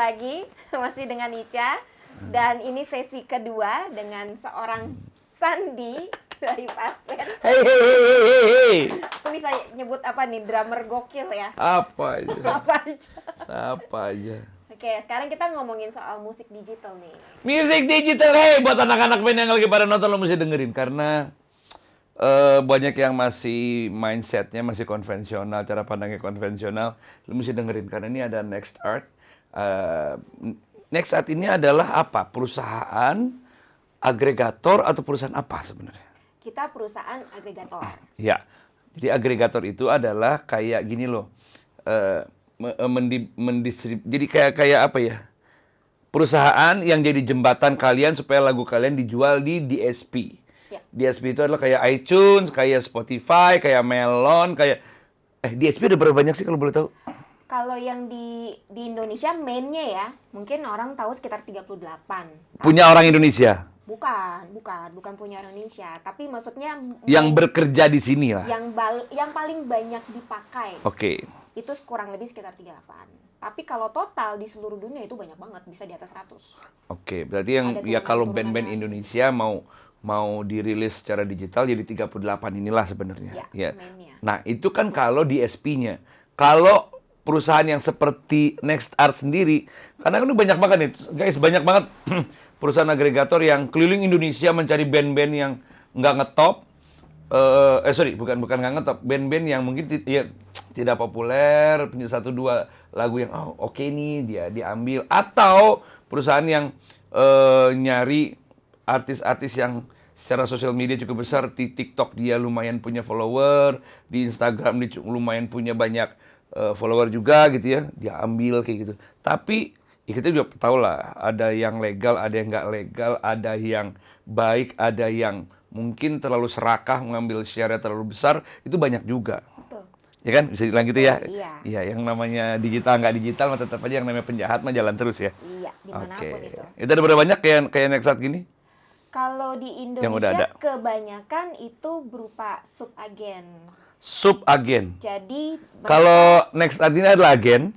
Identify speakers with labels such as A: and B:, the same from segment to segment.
A: lagi masih dengan Ica dan ini sesi kedua dengan seorang Sandi dari Paspen.
B: Hey.
A: Aku bisa nyebut apa nih, drummer gokil ya?
B: Apa aja.
A: Apa aja.
B: Apa aja.
A: Oke, sekarang kita ngomongin soal musik digital nih.
B: Musik digital, hey, buat anak-anak band yang lagi pada nonton lo mesti dengerin karena banyak yang masih mindsetnya masih konvensional, cara pandangnya konvensional, lo mesti dengerin karena ini ada Next Art. Next Art ini adalah apa? Perusahaan agregator atau perusahaan apa sebenarnya?
A: Kita perusahaan agregator.
B: Ya, jadi agregator itu adalah kayak gini loh, jadi kayak apa ya? Perusahaan yang jadi jembatan kalian supaya lagu kalian dijual di DSP.
A: Ya.
B: DSP itu adalah kayak iTunes, kayak Spotify, kayak Melon, kayak DSP udah berapa banyak sih kalau boleh tahu?
A: Kalau yang di Indonesia mainnya ya, mungkin orang tahu sekitar 38.
B: Punya orang Indonesia.
A: Bukan punya Indonesia, tapi maksudnya
B: Yang bekerja di sini lah.
A: yang paling banyak dipakai.
B: Oke.
A: Itu kurang lebih sekitar 38. Tapi kalau total di seluruh dunia itu banyak banget, bisa di atas 100.
B: Oke, berarti yang
A: Ada
B: ya kalau
A: turunan-turunannya.
B: band-band Indonesia mau dirilis secara digital jadi 38 inilah sebenarnya.
A: Ya, mainnya.
B: Nah, itu kan kalau DSP-nya. Kalau perusahaan yang seperti Next Art sendiri, karena kan banyak banget nih, guys, banyak banget perusahaan agregator yang keliling Indonesia mencari band-band yang nggak ngetop. Bukan nggak ngetop, band-band yang mungkin tidak populer, punya 1-2 lagu yang oke nih dia diambil, atau perusahaan yang nyari artis-artis yang secara sosial media cukup besar, di TikTok dia lumayan punya follower, di Instagram dia lumayan punya banyak follower juga gitu ya, dia ambil kayak gitu. Tapi ya kita juga tahu lah, ada yang legal, ada yang nggak legal, ada yang baik, ada yang mungkin terlalu serakah, mengambil share-nya terlalu besar, itu banyak juga.
A: Betul.
B: Ya kan, bisa dibilang gitu ya?
A: Iya.
B: Iya, yang namanya digital nggak digital, mah tetap aja yang namanya penjahat mah jalan terus ya?
A: Iya, dimanapun itu.
B: Itu ada berapa banyak kayak Next Art gini?
A: Kalau di
B: Yang udah ada.
A: Indonesia kebanyakan itu berupa subagen.
B: Subagen.
A: Jadi
B: Kalau Next Art ini adalah agen,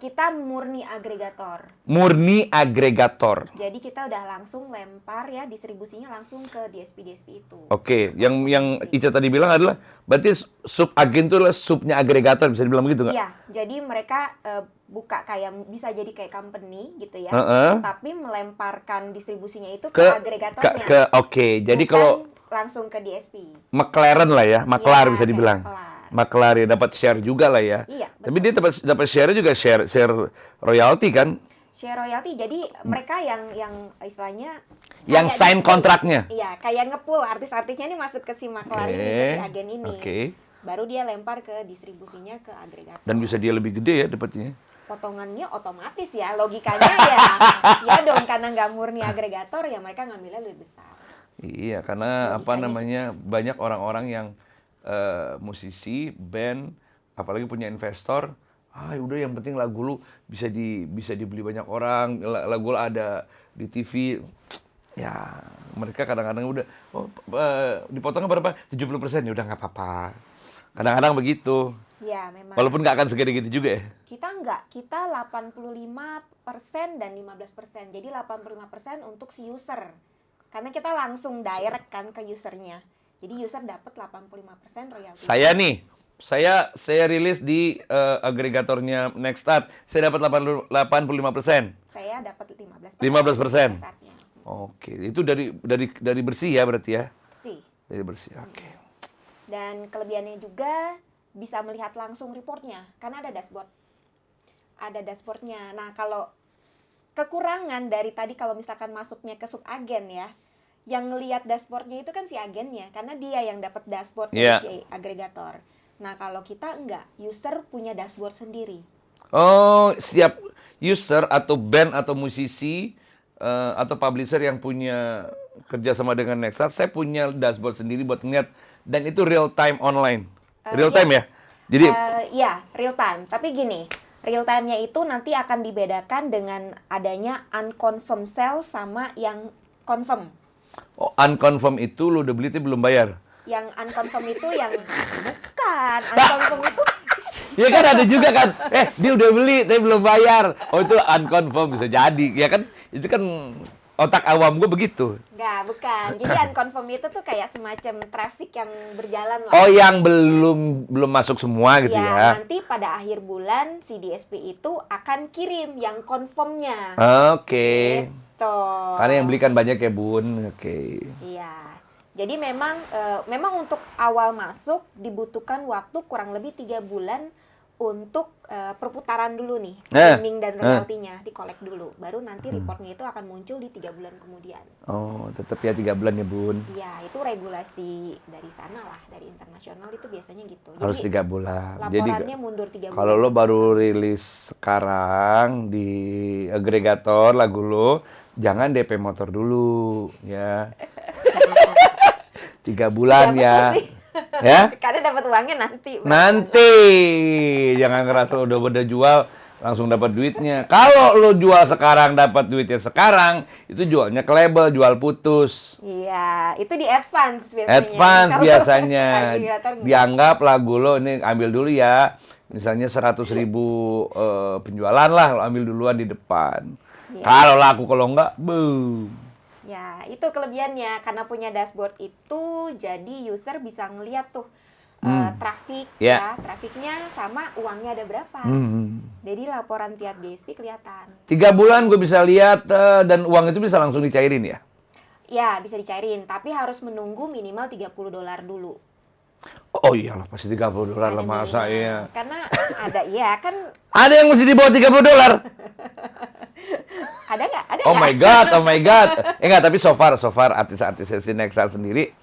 A: kita murni agregator.
B: murni agregator.
A: Jadi kita udah langsung lempar ya, distribusinya langsung ke DSP itu.
B: Oke, yang Ica tadi bilang adalah berarti subagen itu adalah subnya agregator, bisa dibilang begitu nggak?
A: Iya, jadi mereka buka kayak bisa jadi kayak company gitu ya, tapi melemparkan distribusinya itu ke agregatornya.
B: Oke, jadi
A: Bukan
B: kalau
A: langsung ke DSP.
B: McLaren lah ya, maklar
A: Ya,
B: bisa
A: kayak
B: dibilang.
A: maklar.
B: Maklar ya, dapat share juga lah ya.
A: Iya,
B: Tapi dia dapat share juga share royalti kan?
A: Share royalty, jadi mereka yang istilahnya
B: Yang
A: kayak
B: sign
A: di-pull.
B: kontraknya.
A: Iya, kayak nge-pull artis-artisnya ini masuk ke si maklar ini, ke si agen ini.
B: Oke.
A: Baru dia lempar ke distribusinya ke agregator.
B: Dan bisa dia lebih gede ya dapatnya.
A: Potongannya otomatis ya, logikanya ya. Ya dong, karena nggak murni agregator ya mereka ngambilnya lebih besar.
B: Iya, karena
A: Logikanya
B: namanya banyak orang-orang yang musisi, band, apalagi punya investor, udah yang penting lagu lu bisa dibeli banyak orang, lagu lu ada di TV. Ya, mereka kadang-kadang udah dipotongnya berapa? 70%, ya udah nggak apa-apa. Kadang-kadang begitu.
A: Ya, memang.
B: Walaupun nggak akan segede gitu juga ya.
A: Kita enggak, kita 85% dan 15%. Jadi 85% untuk si user. Karena kita langsung direct kan ke usernya. Jadi user dapat 85% royalti.
B: Saya rilis di agregatornya Next Art. Saya dapat 85%.
A: Saya dapat 15%.
B: 15%.
A: Dasarnya.
B: Oke, itu dari bersih ya berarti ya.
A: Bersih.
B: Dari bersih. Oke.
A: Dan kelebihannya juga bisa melihat langsung reportnya. Karena ada dashboard. Ada dashboardnya. Nah, kalau kekurangan dari tadi kalau misalkan masuknya ke subagen ya, yang ngelihat dashboardnya itu kan si agennya, karena dia yang dapat dashboard dari si agregator. Nah, kalau kita enggak, user punya dashboard sendiri.
B: Oh, setiap user atau band atau musisi atau publisher yang punya kerjasama dengan Nexart, saya punya dashboard sendiri buat ngeliat, dan itu real time online. Real time ya? Jadi
A: ya, real time. Tapi gini, real time-nya itu nanti akan dibedakan dengan adanya unconfirmed sale sama yang confirm.
B: unconfirmed itu lu udah beli tapi belum bayar.
A: Yang unconfirmed itu yang bukan. Unconfirmed itu
B: Ya kan ada juga kan, dia udah beli tapi belum bayar. Oh itu unconfirm bisa jadi, ya kan? Itu kan otak awam gue begitu.
A: Enggak, bukan. Jadi unconfirm itu tuh kayak semacam traffic yang berjalan lah.
B: Oh yang belum masuk semua gitu ya?
A: Nanti pada akhir bulan si DSP itu akan kirim yang confirmnya.
B: Oke.
A: Gitu.
B: Karena yang beli kan banyak ya bun, oke.
A: Iya. Jadi memang untuk awal masuk dibutuhkan waktu kurang lebih 3 bulan untuk perputaran dulu nih, streaming dan royaltinya dikolek dulu. Baru nanti reportnya itu akan muncul di 3 bulan kemudian.
B: Oh, tetap ya 3 bulan ya bun.
A: Iya, itu regulasi dari sana lah, dari internasional itu biasanya gitu.
B: Harus
A: Jadi
B: 3 bulan.
A: laporannya
B: Jadi
A: mundur 3 bulan.
B: kalau lo baru rilis sekarang di agregator lagu lo, jangan DP motor dulu ya. 3 bulan ya. Ya?
A: Karena dapat uangnya nanti.
B: Nanti jangan ngerasa udah jual langsung dapat duitnya. Kalau lo jual sekarang dapat duitnya sekarang, itu jualnya ke label, jual putus.
A: Iya, itu di advance biasanya.
B: Advance
A: Kalau
B: biasanya.
A: agregator enggak.
B: Dianggap lagu lo ini ambil dulu ya. Misalnya 100.000 penjualan lah, lo ambil duluan di depan.
A: Iya.
B: Kalau laku, kalau enggak, boom.
A: Ya, itu kelebihannya. Karena punya dashboard itu, jadi user bisa ngeliat tuh traffic,
B: Ya.
A: trafiknya sama uangnya ada berapa. Jadi laporan tiap DSP kelihatan.
B: 3 bulan gue bisa lihat dan uang itu bisa langsung dicairin ya?
A: Ya, bisa dicairin, tapi harus menunggu minimal $30 dulu.
B: Oh iyalah, pasti $30 lah
A: Ada
B: masa
A: minimal.
B: ya.
A: Karena ada, ya kan,
B: Ada yang mesti di bawah $30.
A: ada nggak? Ada
B: Oh
A: ya?
B: my god, oh my god. Enggak, tapi so far artis-artis si Nexal sendiri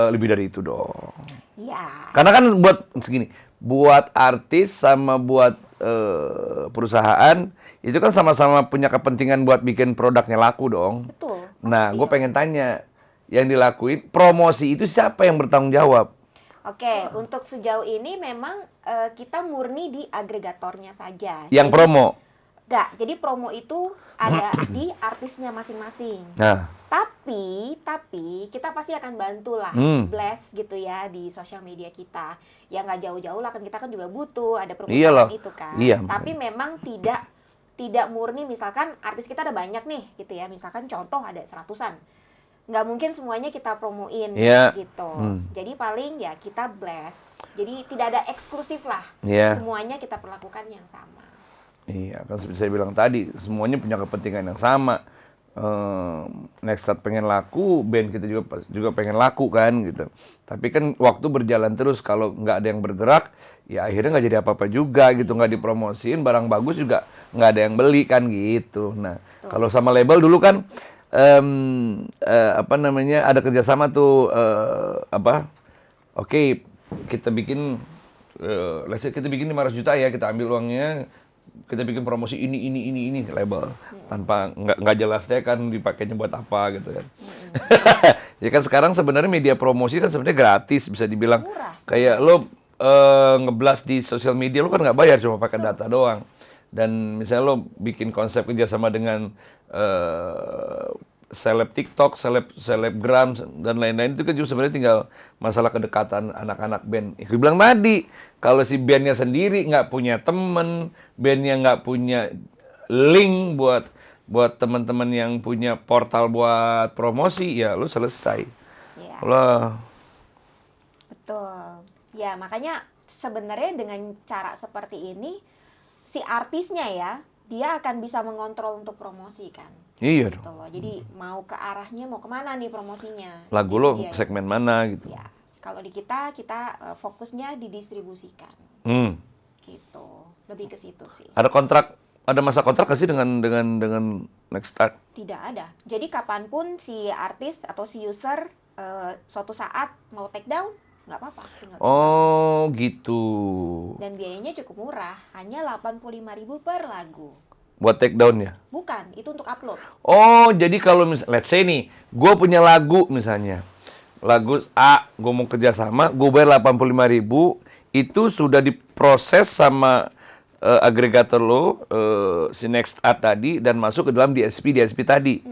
B: lebih dari itu dong.
A: Ya,
B: Karena kan buat artis sama buat perusahaan itu kan sama-sama punya kepentingan buat bikin produknya laku dong.
A: betul.
B: Nah, gue pengen tanya, yang dilakuin promosi itu siapa yang bertanggung jawab?
A: Oke, untuk sejauh ini memang kita murni di agregatornya saja.
B: Yang
A: Jadi-
B: promo.
A: Enggak, jadi promo itu ada di artisnya masing-masing.
B: Nah,
A: Tapi kita pasti akan bantu lah, blast gitu ya di sosial media kita. Ya nggak jauh-jauh lah, kan kita kan juga butuh ada
B: Iyalah.
A: perputaran itu kan.
B: Iya.
A: Tapi memang tidak murni, misalkan artis kita ada banyak nih gitu ya. Misalkan contoh ada 100-an. Nggak mungkin semuanya kita promoin
B: Iya.
A: gitu. Jadi paling ya kita blast. Jadi tidak ada eksklusif lah.
B: Iya.
A: Semuanya kita perlakukan yang sama.
B: Iya, kan seperti saya bilang tadi, semuanya punya kepentingan yang sama. Nextart pengen laku, band kita juga pengen laku kan gitu. Tapi kan waktu berjalan terus, kalau nggak ada yang bergerak, ya akhirnya nggak jadi apa-apa juga gitu, nggak dipromosiin, barang bagus juga nggak ada yang beli kan gitu. Nah, kalau sama label dulu kan ada kerjasama tuh oke, kita bikin let's say kita bikin 500 juta ya, kita ambil uangnya, kita bikin promosi ini label tanpa nggak jelas deh kan dipakainya buat apa gitu kan. Ya kan sekarang sebenarnya media promosi kan sebenarnya gratis, bisa dibilang.
A: Murah sih.
B: Kayak lo ngeblas di sosial media lo kan nggak bayar, cuma pakai data doang. Dan misalnya lo bikin konsep kerjasama dengan seleb TikTok, selebgram dan lain-lain, itu kan juga sebenarnya tinggal masalah kedekatan anak-anak band. Gue bilang tadi, kalau si bandnya sendiri nggak punya temen, bandnya nggak punya link buat teman-teman yang punya portal buat promosi, ya lu selesai.
A: Ya.
B: Lah,
A: Betul. Ya, makanya sebenarnya dengan cara seperti ini, si artisnya ya, dia akan bisa mengontrol untuk promosi kan.
B: iya
A: Gitu
B: dong.
A: loh. Jadi mau ke arahnya, mau kemana nih promosinya.
B: Lagu
A: Itu
B: lo
A: dia.
B: segmen mana gitu.
A: Ya, kalau di kita fokusnya didistribusikan. Gitu. Lebih ke situ sih.
B: Ada masa kontrak nggak sih dengan Nextart?
A: Tidak ada. Jadi kapanpun si artis atau si user suatu saat mau take down, nggak apa-apa. Tinggal
B: Oh, gitu.
A: Dan biayanya cukup murah, hanya 85.000 per lagu.
B: Buat take down ya?
A: Bukan, itu untuk upload.
B: Oh, jadi kalau let's say nih, gue punya lagu misalnya. Lagu A, gue mau kerja sama, gue bayar 85.000, itu sudah diproses sama agregator lo, si Nextart tadi, dan masuk ke dalam DSP tadi.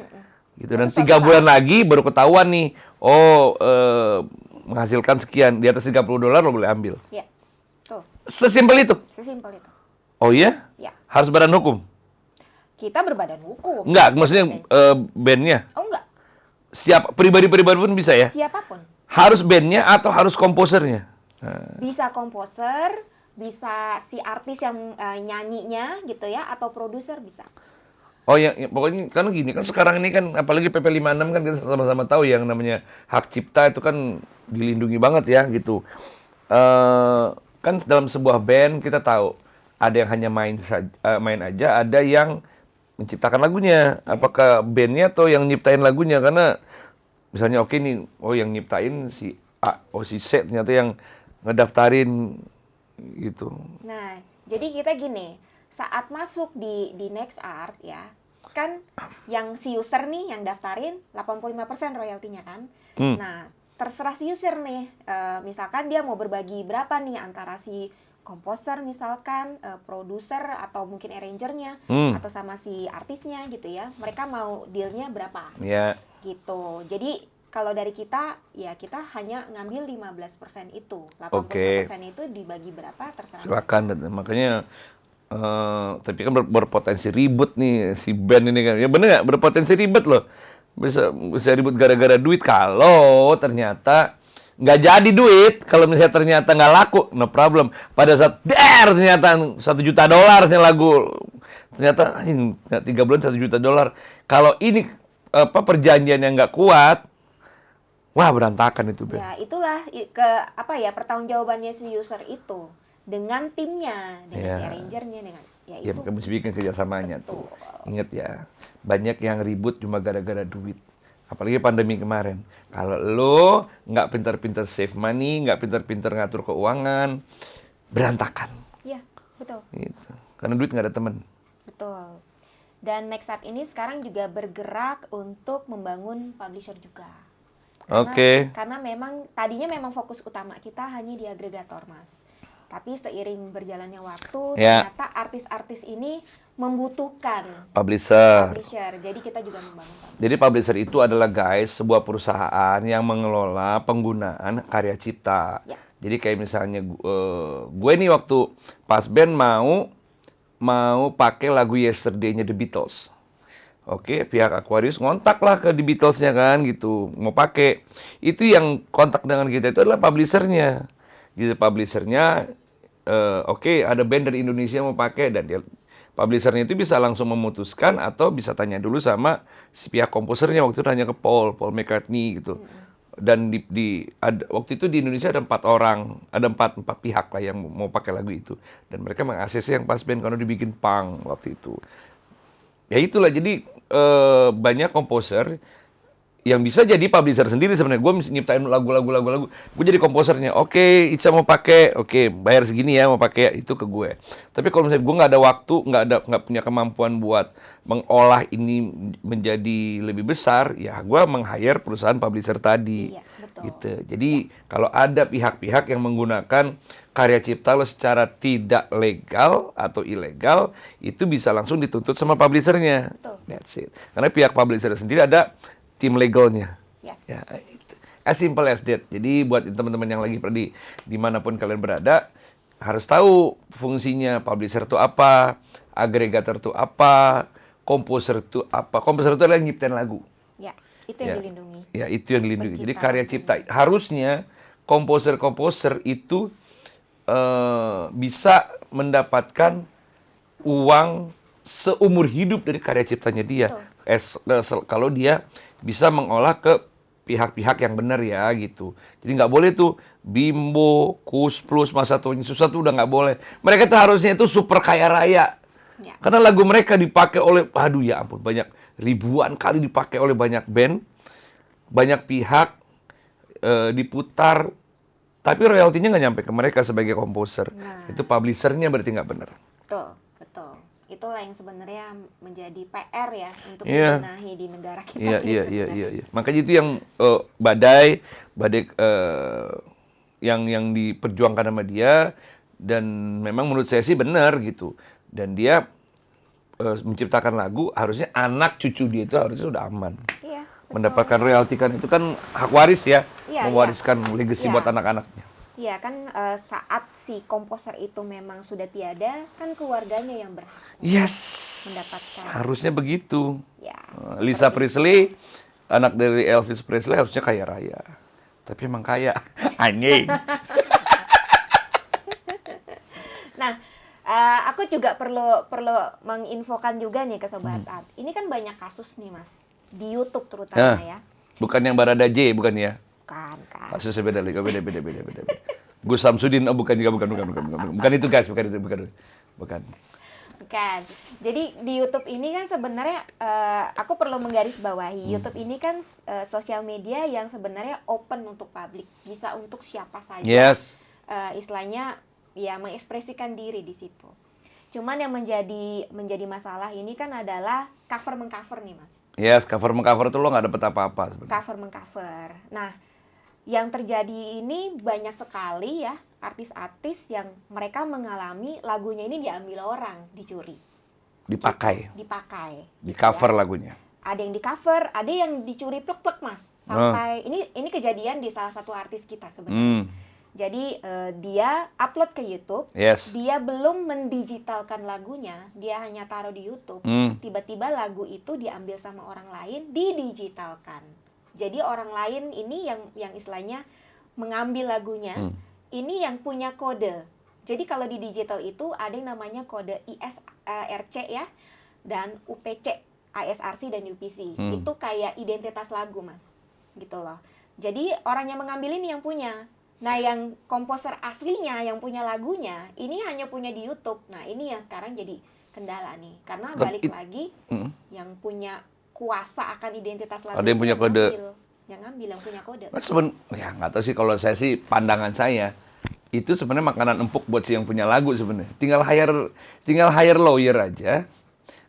B: Gitu. Dan
A: Itu
B: 3
A: suatu
B: bulan lagi baru ketahuan nih, menghasilkan sekian, di atas $30 lo boleh ambil.
A: Ya, tuh.
B: Sesimpel itu.
A: Sesimpel itu.
B: Oh iya?
A: Ya.
B: Harus badan hukum?
A: Kita berbadan hukum.
B: Enggak, maksudnya
A: Siapa?
B: bandnya.
A: Oh enggak,
B: Siapa pribadi-pribadi pun bisa ya?
A: siapapun.
B: Harus bandnya atau harus komposernya? Nah,
A: Bisa komposer, bisa si artis yang nyanyinya gitu ya, atau produser bisa.
B: oh ya, pokoknya kan gini kan sekarang ini kan apalagi PP 56 kan kita sama-sama tahu yang namanya hak cipta itu kan dilindungi banget ya gitu. Kan dalam sebuah band kita tahu ada yang hanya main aja, ada yang menciptakan lagunya. Apakah bandnya atau yang nyiptain lagunya? Karena misalnya oke nih, oh yang nyiptain si A, oh si C ternyata yang ngedaftarin gitu.
A: Nah, jadi kita gini, saat masuk di Next Art ya, kan yang si user nih yang daftarin 85% royaltinya kan. Nah, terserah si user nih, misalkan dia mau berbagi berapa nih antara si komposer misalkan, produser atau mungkin arrangernya, atau sama si artisnya gitu ya. Mereka mau dealnya berapa
B: Ya,
A: gitu. Jadi kalau dari kita, ya kita hanya ngambil 15% itu. 85%
B: Oke.
A: itu dibagi berapa terserah.
B: silakan. Makanya tapi kan berpotensi ribut nih si band ini kan. Ya bener nggak? Berpotensi ribet loh. Bisa ribut gara-gara duit kalau ternyata nggak jadi duit. Kalau misalnya ternyata nggak laku, no problem. Pada saat ternyata $1 juta nih lagu. Ternyata 3 bulan $1 juta. Kalau ini perjanjian yang nggak kuat, wah berantakan itu band.
A: Ya, itulah pertanggungjawabannya si user itu dengan timnya, dengan si
B: Ya.
A: arrangernya, dengan ya
B: Ya,
A: itu.
B: mesti bikin kerjasamanya tuh.
A: Betul.
B: Ingat ya, banyak yang ribut cuma gara-gara duit. Apalagi pandemi kemarin. Kalau lo nggak pintar-pintar save money, nggak pintar-pintar ngatur keuangan, berantakan.
A: Ya, betul.
B: Gitu. Karena duit nggak ada temen.
A: Betul. Dan Next Art ini sekarang juga bergerak untuk membangun publisher juga.
B: Oke.
A: Karena memang tadinya memang fokus utama kita hanya di agregator, Mas. Tapi seiring berjalannya waktu,
B: Ya.
A: ternyata artis-artis ini membutuhkan
B: Publisher.
A: publisher. Jadi kita juga membangun publisher.
B: Jadi publisher itu adalah guys, sebuah perusahaan yang mengelola penggunaan karya cipta.
A: Ya.
B: Jadi kayak misalnya gue nih waktu pas band mau pakai lagu Yesterday-nya The Beatles. Oke, pihak Aquarius ngontak lah ke The Beatles-nya kan gitu, mau pakai. Itu yang kontak dengan kita itu adalah publisher-nya. Gitu, publisher-nya oke, ada band dari Indonesia mau pakai dan dia publisher-nya itu bisa langsung memutuskan atau bisa tanya dulu sama si pihak komposernya. Waktu itu tanya ke Paul McCartney gitu. Dan waktu itu di Indonesia ada 4 orang, ada empat pihak lah yang mau pakai lagu itu. Dan mereka meng-ACC yang pas band karena dibikin punk waktu itu. Ya itulah, jadi banyak komposer yang bisa jadi publisher sendiri sebenarnya. Gue nyiptain lagu. Gue jadi komposernya. Oke, Ica mau pakai. Oke, bayar segini ya mau pakai itu ke gue. Tapi kalau misalnya gue nggak ada waktu, nggak punya kemampuan buat mengolah ini menjadi lebih besar, ya gue meng-hire perusahaan publisher tadi.
A: Iya, betul.
B: Gitu. Jadi kalau ada pihak-pihak yang menggunakan karya cipta lo secara tidak legal atau ilegal, itu bisa langsung dituntut sama publishernya.
A: Betul.
B: That's it. Karena pihak publisher sendiri ada tim legalnya.
A: Yes.
B: Ya, itu. As simple as that. Jadi buat teman-teman yang lagi dimanapun kalian berada, harus tahu fungsinya publisher itu apa, agregator itu apa, komposer itu apa. Komposer itu adalah yang nyiptain lagu.
A: Ya, itu yang
B: Ya.
A: dilindungi.
B: Ya, itu yang dilindungi. Jadi
A: Pencipta
B: karya
A: lagu.
B: cipta. Harusnya komposer itu bisa mendapatkan uang seumur hidup dari karya ciptanya dia. Kalau dia bisa mengolah ke pihak-pihak yang benar ya gitu. Jadi nggak boleh tuh Bimbo, Kus Plus, Masa Tuanya Susah tuh udah nggak boleh. Mereka tuh harusnya itu super kaya raya.
A: Ya.
B: Karena lagu mereka dipakai oleh, aduh ya ampun, banyak ribuan kali dipakai oleh banyak band, banyak pihak, diputar, tapi royaltinya nggak nyampe ke mereka sebagai komposer.
A: Nah.
B: Itu publishernya berarti nggak benar.
A: Betul, betul. Itulah yang sebenarnya menjadi PR ya untuk
B: Iya.
A: dibenahi di negara kita
B: Iya,
A: ini
B: iya,
A: sebenarnya.
B: iya. Makanya itu yang badai yang diperjuangkan sama dia, dan memang menurut saya sih benar gitu. Dan dia menciptakan lagu, harusnya anak cucu dia itu harusnya sudah aman.
A: Iya, betul.
B: Mendapatkan royalti kan itu kan hak waris ya,
A: Iya,
B: mewariskan legacy
A: Iya.
B: buat anak-anaknya.
A: Ya kan saat si komposer itu memang sudah tiada, kan keluarganya yang berhak
B: Yes,
A: mendapatkan.
B: harusnya begitu.
A: Ya,
B: Lisa
A: seperti
B: Presley, anak dari Elvis Presley harusnya kaya raya. Tapi emang kaya, anjing.
A: Nah, aku juga perlu perlu menginfokan juga nih ke Sobat Art. Ini kan banyak kasus nih Mas, di YouTube terutama ya.
B: Bukan yang Barada J, bukan ya?
A: Kan.
B: Kasusnya beda lagi, beda. Gus Samsudin, oh bukan juga, bukan. Bukan itu guys, bukan.
A: Bukan. Jadi di YouTube ini kan sebenarnya aku perlu menggarisbawahi, YouTube ini kan sosial media yang sebenarnya open untuk publik, bisa untuk siapa saja.
B: Yes.
A: Istilahnya ya mengekspresikan diri di situ. Cuman yang menjadi masalah ini kan adalah cover mengcover nih Mas.
B: Yes, cover mengcover tuh lo nggak dapet apa-apa sebenarnya.
A: Cover mengcover. Nah, yang terjadi ini banyak sekali ya artis-artis yang mereka mengalami lagunya ini diambil orang, dicuri,
B: Dipakai,
A: dipakai.
B: di
A: gitu
B: cover
A: ya.
B: lagunya.
A: Ada yang di cover, ada yang dicuri plek-plek Mas. Sampai ini kejadian di salah satu artis kita sebenarnya. Jadi dia upload ke YouTube,
B: Yes.
A: dia belum mendigitalkan lagunya, dia hanya taruh di YouTube. Tiba-tiba lagu itu diambil sama orang lain, didigitalkan. Jadi orang lain ini yang istilahnya mengambil lagunya, ini yang punya kode. Jadi kalau di digital itu ada yang namanya kode ISRC ya, dan UPC, ISRC dan UPC. Itu kayak identitas lagu Mas, gitu loh. Jadi orang yang mengambil ini yang punya. Nah, yang komposer aslinya yang punya lagunya ini hanya punya di YouTube. Nah, ini yang sekarang jadi kendala nih. Karena balik lagi yang punya kuasa akan identitas lagu.
B: Ada yang punya kode.
A: Yang ngambil yang punya kode.
B: Ya nggak tahu sih, kalau saya sih pandangan saya itu sebenarnya makanan empuk buat si yang punya lagu sebenarnya. Tinggal hire lawyer aja.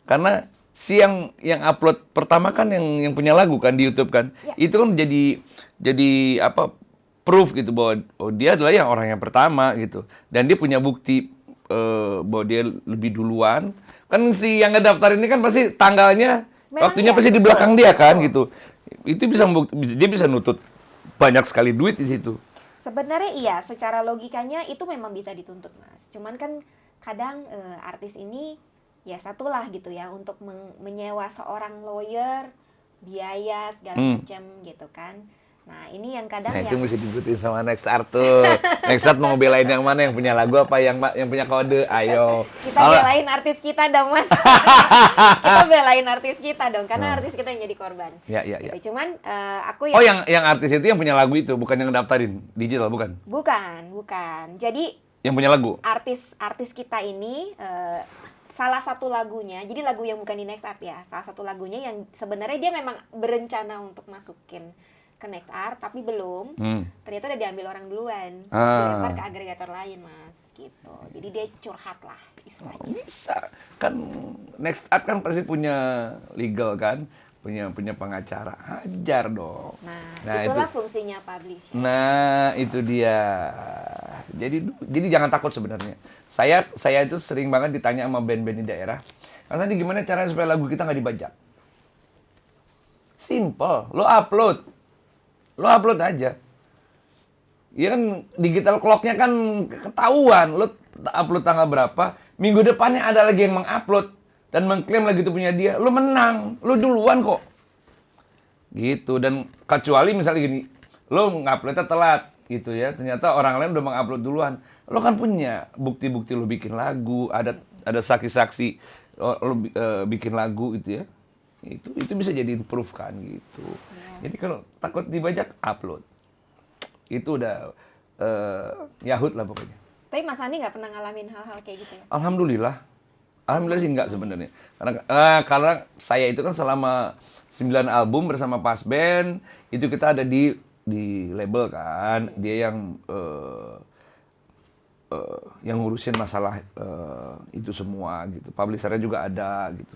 B: Karena si yang upload pertama kan yang punya lagu kan di YouTube kan. Ya. Itu kan jadi apa, proof gitu bahwa dia adalah orang yang pertama gitu. Dan dia punya bukti bahwa dia lebih duluan. Kan si yang ngedaftar ini kan pasti tanggalnya, waktunya pasti di belakang dia kan gitu. Itu dia bisa nutut banyak sekali duit di situ.
A: Sebenarnya iya, secara logikanya itu memang bisa dituntut Mas. Cuman kan kadang artis ini ya satulah gitu ya untuk menyewa seorang lawyer, biaya segala macam gitu kan. Nah, ini yang kadang
B: itu mesti dibutuhin sama Next Art tuh. Next Art mau ngebelain yang mana, yang punya lagu apa yang punya kode? Ayo.
A: Kita belain artis kita dong, Mas. Kita belain artis kita dong, karena artis kita yang jadi korban.
B: Ya.
A: Gitu. Cuman aku
B: Oh, yang artis itu yang punya lagu itu, bukan yang daftarin digital, bukan?
A: Bukan. Jadi
B: yang punya lagu.
A: Artis kita ini salah satu lagunya, jadi lagu yang bukan di Next Art ya. Salah satu lagunya yang sebenarnya dia memang berencana untuk masukin ke Next Art tapi belum, ternyata udah diambil orang duluan, dilempar ke agregator lain Mas, gitu. Jadi dia curhat lah istilahnya.
B: Bisa kan, Next Art kan pasti punya legal kan, punya pengacara, hajar dong.
A: Nah itulah fungsinya publisher.
B: Nah itu dia. Jadi jangan takut sebenarnya. Saya itu sering banget ditanya sama band-band di daerah, Mas Andi gimana caranya supaya lagu kita nggak dibajak? Simple, lo upload aja. Ya kan digital clock-nya kan ketahuan. Lo upload tanggal berapa, minggu depannya ada lagi yang mengupload dan mengklaim lagi itu punya dia. Lo menang, lo duluan kok. Gitu. Dan kecuali misalnya gini, lo nguploadnya telat gitu ya. Ternyata orang lain udah mengupload duluan. Lo kan punya bukti-bukti lo bikin lagu, ada saksi-saksi lo bikin lagu gitu ya. Itu bisa jadi proof kan gitu. Jadi kalau takut dibajak, upload. Itu udah Yahut lah pokoknya.
A: Tapi Mas Andi nggak pernah ngalamin hal-hal kayak gitu ya?
B: Alhamdulillah sih enggak sebenarnya. Karena saya itu kan selama 9 album bersama Pas Band, itu kita ada di label kan. Dia yang ngurusin masalah itu semua gitu. Publishernya juga ada gitu.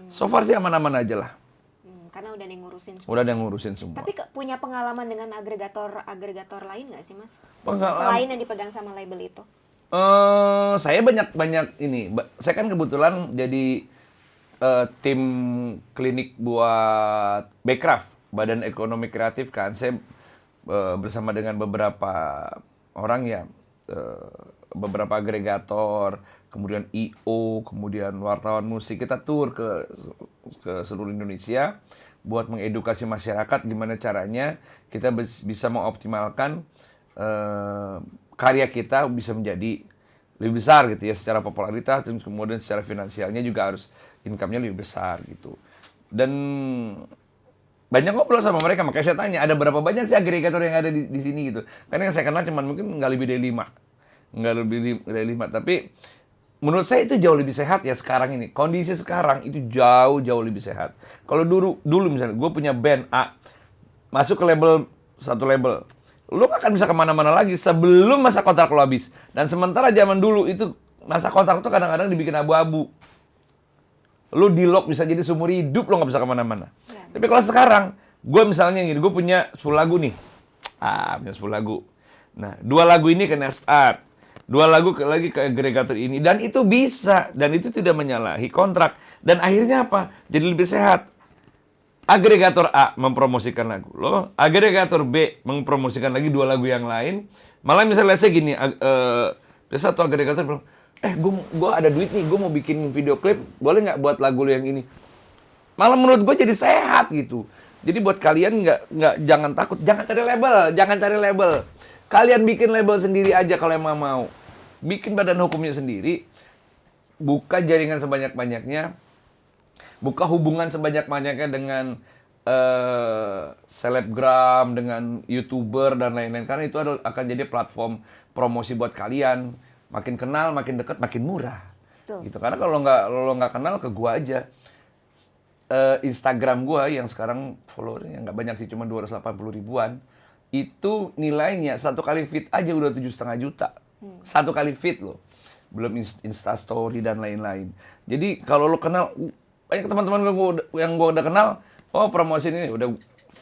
B: So far sih aman-aman aja lah.
A: Karena udah ada yang ngurusin semua.
B: Udah ada yang ngurusin semua.
A: Tapi punya pengalaman dengan agregator lain nggak sih Mas?
B: Pengalaman.
A: Selain yang dipegang sama label itu?
B: Saya banyak ini. Saya kan kebetulan jadi tim klinik buat Backcraft, Badan Ekonomi Kreatif kan. Saya bersama dengan beberapa orang ya beberapa agregator, kemudian IO, kemudian wartawan musik, kita tur ke seluruh Indonesia buat mengedukasi masyarakat gimana caranya kita bisa mengoptimalkan karya kita bisa menjadi lebih besar gitu ya secara popularitas, dan kemudian secara finansialnya juga harus income-nya lebih besar gitu. Dan banyak ngobrol sama mereka, makanya saya tanya, ada berapa banyak sih agregator yang ada di sini gitu. Karena yang saya kenal cuma mungkin nggak lebih dari 5. Nggak lebih dari 5, tapi menurut saya itu jauh lebih sehat ya sekarang ini. Kondisi sekarang itu jauh lebih sehat. Kalau dulu misalnya gue punya band A, masuk ke satu label, lu gak akan bisa kemana-mana lagi sebelum masa kontrak lo habis. Dan sementara zaman dulu itu masa kontrak tuh kadang-kadang dibikin abu-abu. Lu di lock bisa jadi seumur hidup, lo gak bisa kemana-mana. Ya. Tapi kalau sekarang, gue misalnya gini, gue punya 10 lagu nih. Punya 10 lagu. Nah, 2 lagu ini ke Next Art, 2 lagu lagi ke agregator ini. Dan itu bisa, dan itu tidak menyalahi kontrak. Dan akhirnya apa? Jadi lebih sehat. Agregator A mempromosikan lagu lo, agregator B mempromosikan lagi 2 lagu yang lain. Malah misalnya saya gini, satu agregator bilang, gue ada duit nih, gue mau bikin video klip, boleh nggak buat lagu lo yang ini? Malah menurut gue jadi sehat gitu. Jadi buat kalian jangan takut, jangan cari label. Kalian bikin label sendiri aja kalau emang mau. Bikin badan hukumnya sendiri, buka jaringan sebanyak-banyaknya, buka hubungan sebanyak-banyaknya dengan selebgram, dengan YouTuber dan lain-lain. Karena itu akan jadi platform promosi buat kalian. Makin kenal, makin dekat, makin murah. Tuh. Gitu. Karena kalau nggak kenal ke gua aja. Instagram gua yang sekarang followernya nggak banyak sih, cuma 280 ribuan. Itu nilainya satu kali feed aja udah 7,5 juta. Satu kali feed loh. Belum Instastory dan lain-lain. Jadi kalau lo kenal, banyak teman-teman yang gue udah kenal, promosi ini udah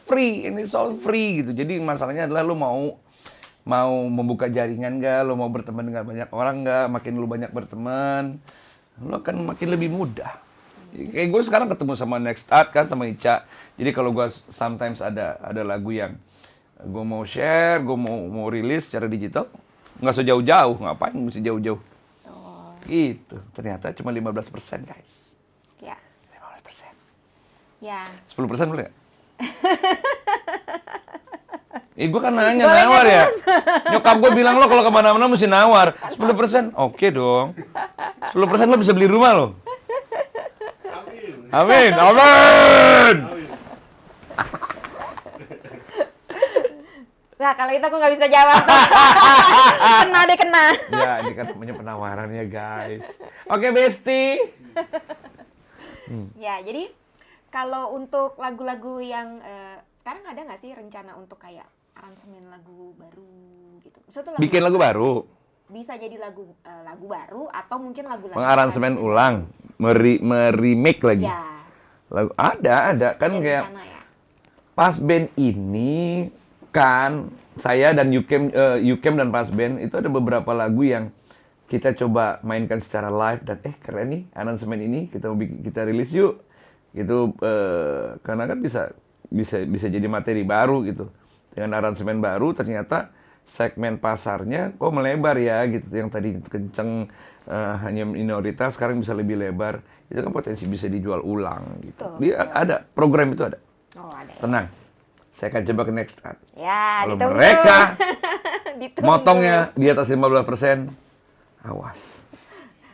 B: free, ini soal free gitu. Jadi masalahnya adalah lu mau membuka jaringan nggak, lu mau berteman dengan banyak orang nggak. Makin lu banyak berteman, lu akan makin lebih mudah. Kayak gue sekarang ketemu sama Next Art kan, sama Ica. Jadi kalau gue sometimes ada lagu yang gue mau share, gue mau rilis secara digital, nggak sejauh-jauh, ngapain mesti jauh-jauh. Gitu, ternyata cuma 15% guys.
A: Ya.
B: 15%.
A: Ya.
B: 10% boleh nggak? Gue kan nanya, nawar ya. Nyokap gue bilang lo kalau kemana-mana mesti nawar. 10%? Oke dong. 10% lo bisa beli rumah lo. Amin. Amin.
A: Nah, kalau itu aku nggak bisa jawab. Kena.
B: Ya, ini kan namanya penawarannya guys. Oke, Besti.
A: Ya, jadi kalau untuk lagu-lagu yang sekarang ada nggak sih rencana untuk kayak aransemen lagu baru gitu? Maksudnya
B: bikin lagu baru?
A: Bisa jadi lagu baru atau mungkin lagu-lagu
B: mengaransemen ulang, meremake lagi.
A: Ya.
B: Lagu ada kan kayak
A: ya?
B: Pas Band ini kan saya dan Yukem dan Pas Band itu ada beberapa lagu yang kita coba mainkan secara live dan keren nih aransemen ini, kita rilis yuk gitu, karena kan bisa jadi materi baru gitu dengan aransemen baru. Ternyata segmen pasarnya kok melebar ya gitu, yang tadi kenceng hanya minoritas sekarang bisa lebih lebar. Itu kan potensi bisa dijual ulang gitu. Dia ada program itu ada.
A: Ada ya?
B: Tenang, saya akan coba ke Next Art.
A: Ya,
B: kalau
A: ditunggu.
B: Mereka motongnya di atas 15%, awas.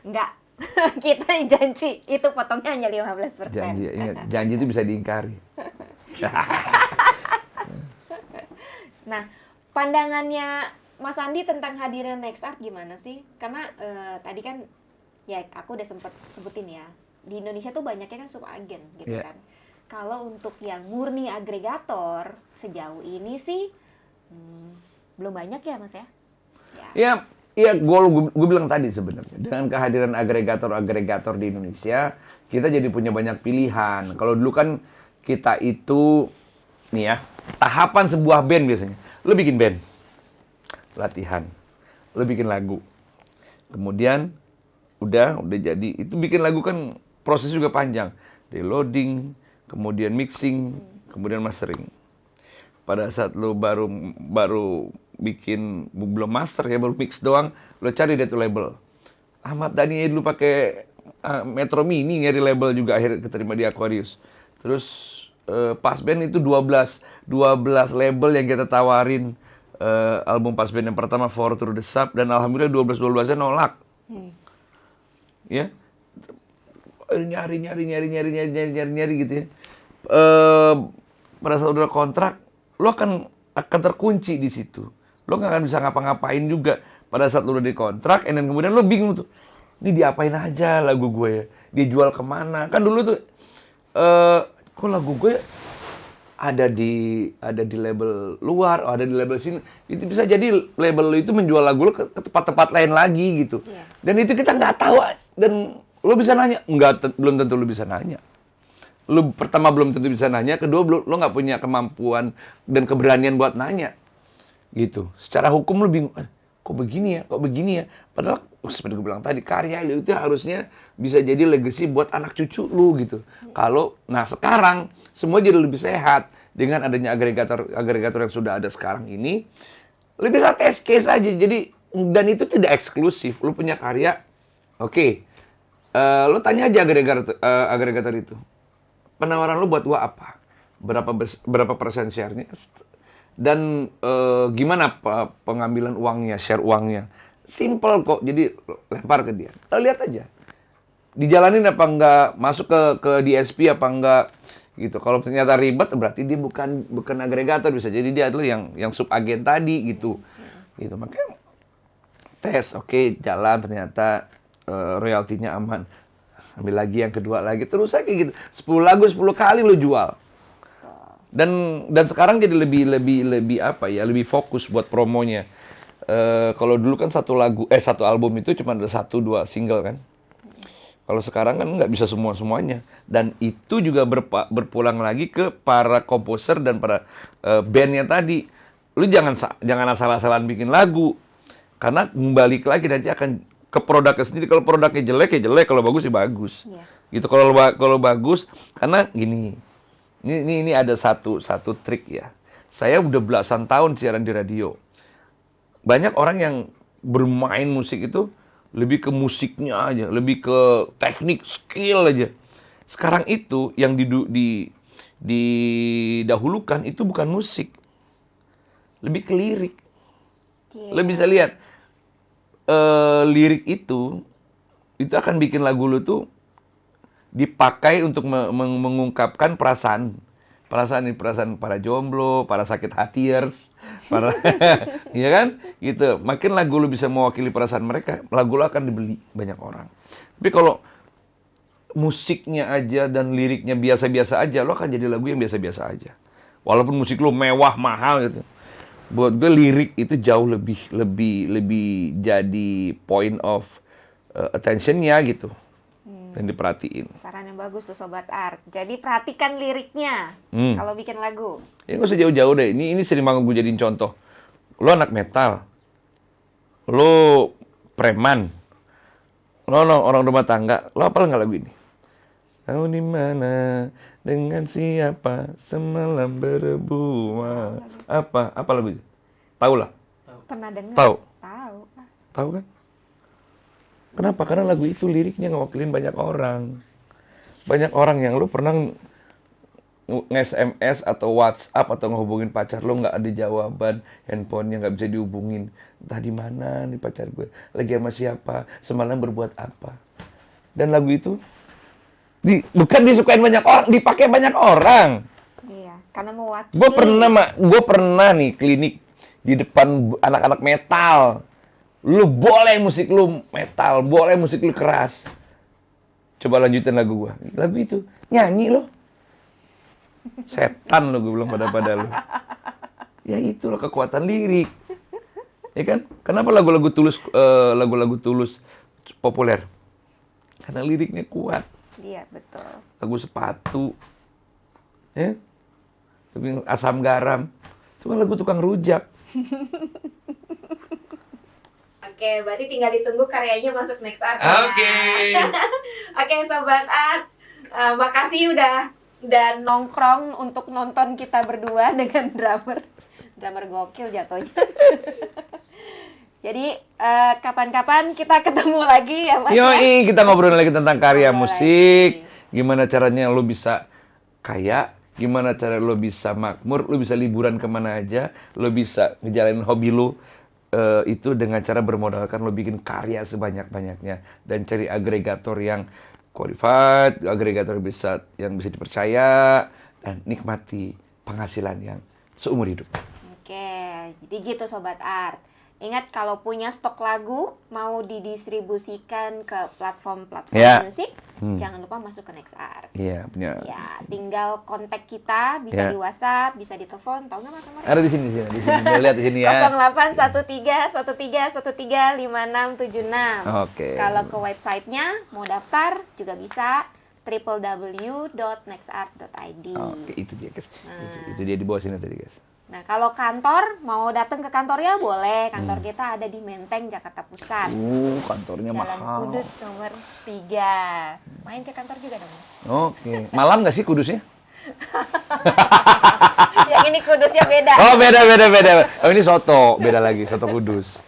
A: Enggak. Kita janji itu potongnya hanya 15%.
B: Janji, ingat, janji itu bisa diingkari.
A: Nah, pandangannya Mas Andi tentang hadirnya Next Art gimana sih? Karena tadi kan ya aku udah sempet sebutin ya, di Indonesia tuh banyaknya kan subagen gitu kan. Kalau untuk yang murni agregator sejauh ini sih belum banyak ya Mas ya?
B: Iya, gue bilang tadi sebenarnya dengan kehadiran agregator di Indonesia, kita jadi punya banyak pilihan. Kalau dulu kan kita itu nih ya, tahapan sebuah band biasanya. Lo bikin band, latihan, lo bikin lagu, kemudian udah jadi. Itu bikin lagu kan proses juga panjang, downloading, kemudian mixing, kemudian mastering. Pada saat lo baru bikin belum master ya, baru mix doang, lo cari deh tuh label. Ahmad Dhani dulu pakai Metro Mini nyari label juga, akhirnya keterima di Aquarius. Terus Pas Band itu 12 label yang kita tawarin album Pas Band yang pertama For Through the Sub, dan alhamdulillah 12-12-nya nolak. Ya. Nyari gitu ya. Pada saat udah kontrak, lo akan terkunci di situ. Lo nggak akan bisa ngapa-ngapain juga pada saat lo udah di kontrak, dan kemudian lo bingung tuh, ini diapain aja lagu gue ya, dia jual kemana? Kan dulu tuh, kok lagu gue ada di label luar, ada di label sini. Itu bisa jadi label lo itu menjual lagu lo ke tempat-tempat lain lagi gitu. Yeah. Dan itu kita nggak tahu, dan lo bisa nanya, belum tentu lo bisa nanya. Lo pertama belum tentu bisa nanya, kedua lo nggak punya kemampuan dan keberanian buat nanya. Gitu. Secara hukum lo bingung, kok begini ya? Padahal seperti gue bilang tadi, karya lo itu harusnya bisa jadi legacy buat anak cucu lo gitu. Nah sekarang semua jadi lebih sehat dengan adanya agregator yang sudah ada sekarang ini. Lo bisa test case aja. Jadi, dan itu tidak eksklusif. Lo punya karya, oke. Lo tanya aja agregator itu, penawaran lo buat gua apa? Berapa persen share-nya? Dan gimana pengambilan uangnya, share uangnya? Simple kok, jadi lempar ke dia. Lihat aja, dijalanin apa enggak, masuk ke DSP apa enggak, gitu. Kalau ternyata ribet, berarti dia bukan agregator, bisa jadi dia adalah yang subagen tadi, gitu. Gitu, makanya tes, oke, jalan, ternyata royaltinya aman. Ambil lagi yang kedua lagi, terus aja gitu. 10 lagu 10 kali lo jual. Dan sekarang jadi lebih fokus buat promonya. Kalau dulu kan satu album itu cuma ada 1-2 single kan. Kalau sekarang kan nggak bisa semuanya. Dan itu juga berpulang lagi ke para komposer dan para bandnya tadi. Lu jangan asal-asalan bikin lagu. Karena balik lagi nanti akan ke produknya sendiri. Kalau produknya jelek ya jelek, kalau bagus ya bagus. Yeah. Gitu. Kalau bagus, karena gini. Ini ada satu trik ya. Saya udah belasan tahun siaran di radio. Banyak orang yang bermain musik itu lebih ke musiknya aja, lebih ke teknik, skill aja. Sekarang itu yang didahulukan itu bukan musik. Lebih ke lirik. Yeah. Lo bisa lihat lirik itu akan bikin lagu lu tuh dipakai untuk mengungkapkan perasaan para jomblo, para sakit hatiers, para ya kan? Gitu. Makin lagu lu bisa mewakili perasaan mereka, lagu lu akan dibeli banyak orang. Tapi kalau musiknya aja dan liriknya biasa-biasa aja, lo akan jadi lagu yang biasa-biasa aja. Walaupun musik lu mewah, mahal gitu. Buat gue lirik itu jauh lebih jadi point of attention-nya gitu. Dan diperhatiin.
A: Saran yang bagus tuh Sobat Art. Jadi perhatikan liriknya kalau bikin lagu.
B: Ya nggak usah jauh-jauh deh. Ini sering banget gue jadiin contoh. Lo anak metal, lo preman, lo orang rumah tangga, lo hafal nggak lagu ini? Tahu di mana dengan siapa semalam berbuah? Apa lagu itu? Tahu lah.
A: Pernah dengar?
B: Tahu.
A: Tahu
B: Kan? Kenapa? Karena lagu itu liriknya ngewakilin banyak orang. Banyak orang yang lu pernah nge-SMS atau WhatsApp atau ngehubungin pacar lu nggak ada jawaban, handphonenya nggak bisa dihubungin. Entah di mana nih pacar gue, lagi sama siapa, semalam berbuat apa. Dan lagu itu bukan disukain banyak orang, dipakai banyak orang.
A: Iya, karena mewakili.
B: Gue pernah nih klinik di depan anak-anak metal. Lu boleh musik lu metal, boleh musik lu keras. Coba lanjutin lagu gua. Lagu itu nyanyi lo. Setan lo gue bilang pada lu. Ya itulah kekuatan lirik. Ya kan? Kenapa lagu-lagu Tulus populer? Karena liriknya kuat.
A: Iya, betul.
B: Lagu Sepatu. Ya? Lagu Asam Garam. Itu kan lagu tukang rujak.
A: Oke, berarti tinggal ditunggu karyanya masuk Next Art.
B: Oke.
A: Oke, Sobat Art. Makasih udah nongkrong untuk nonton kita berdua dengan drummer drummer gokil jatuhnya. Jadi kapan-kapan kita ketemu lagi ya Mas.
B: Yoi, kita ngobrol lagi tentang karya
A: Ngobrol
B: musik.
A: lagi.
B: Gimana caranya lo bisa kaya, gimana cara lo bisa makmur, lo bisa liburan kemana aja, lo bisa ngejalanin hobi lo itu dengan cara bermodalkan lo bikin karya sebanyak-banyaknya dan cari agregator yang qualified, agregator yang bisa dipercaya dan nikmati penghasilan yang seumur hidup.
A: Oke, jadi gitu Sobat Art. Ingat kalau punya stok lagu mau didistribusikan ke platform-platform
B: Ya.
A: musik, jangan lupa masuk ke NextArt.
B: Iya, punya.
A: Ya, tinggal kontak kita, bisa
B: Ya.
A: di WhatsApp, bisa di telepon, tahu nggak Mas Amar?
B: Ada di sini. Boleh lihat di sini ya.
A: 081313135676.
B: Oke.
A: Kalau ke websitenya mau daftar juga bisa www.nextart.id.
B: Oke, itu dia guys. Itu dia di bawah sini tadi guys.
A: Nah, kalau kantor mau datang ke kantornya boleh. Kantor kita ada di Menteng, Jakarta Pusat.
B: Kantornya
A: Jalan
B: mahal.
A: Kudus nomor 3. Main ke kantor juga dong, Mas.
B: Oke. Malam nggak sih Kudusnya?
A: Yang ini Kudusnya beda.
B: Oh, beda. Oh, ini soto. Beda lagi, soto Kudus.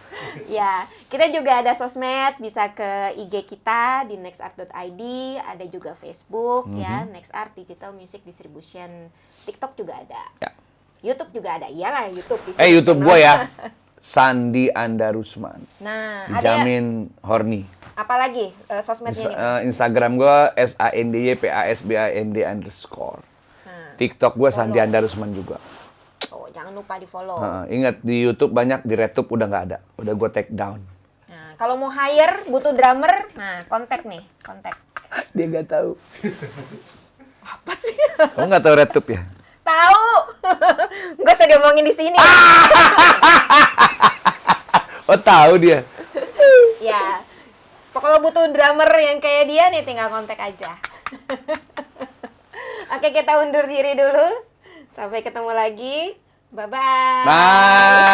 A: Ya, kita juga ada sosmed, bisa ke IG kita di nextart.id, ada juga Facebook ya, Nextart Digital Music Distribution. TikTok juga ada.
B: Ya.
A: YouTube juga ada. Iyalah, YouTube.
B: YouTube gua ya. Sandi Andarusman.
A: Nah, ada ya,
B: Dijamin horny.
A: apalagi sosmednya ini?
B: Instagram gua SANDYPASBAND_.
A: Nah,
B: TikTok gua Sandi Andarusman juga.
A: oh, jangan lupa di follow.
B: Ingat di YouTube banyak, di RedTube udah nggak ada. Udah gua take down.
A: Nah, kalau mau hire, butuh drummer, nah kontak nih, kontak.
B: Dia nggak tahu.
A: Apa sih?
B: Kamu nggak tahu RedTube ya?
A: Tahu. Nggak usah diomongin di sini.
B: Oh, tahu dia.
A: Ya. Pokoknya butuh drummer yang kayak dia nih, tinggal kontak aja. Oke, kita undur diri dulu. Sampai ketemu lagi. Bye-bye.
B: Bye.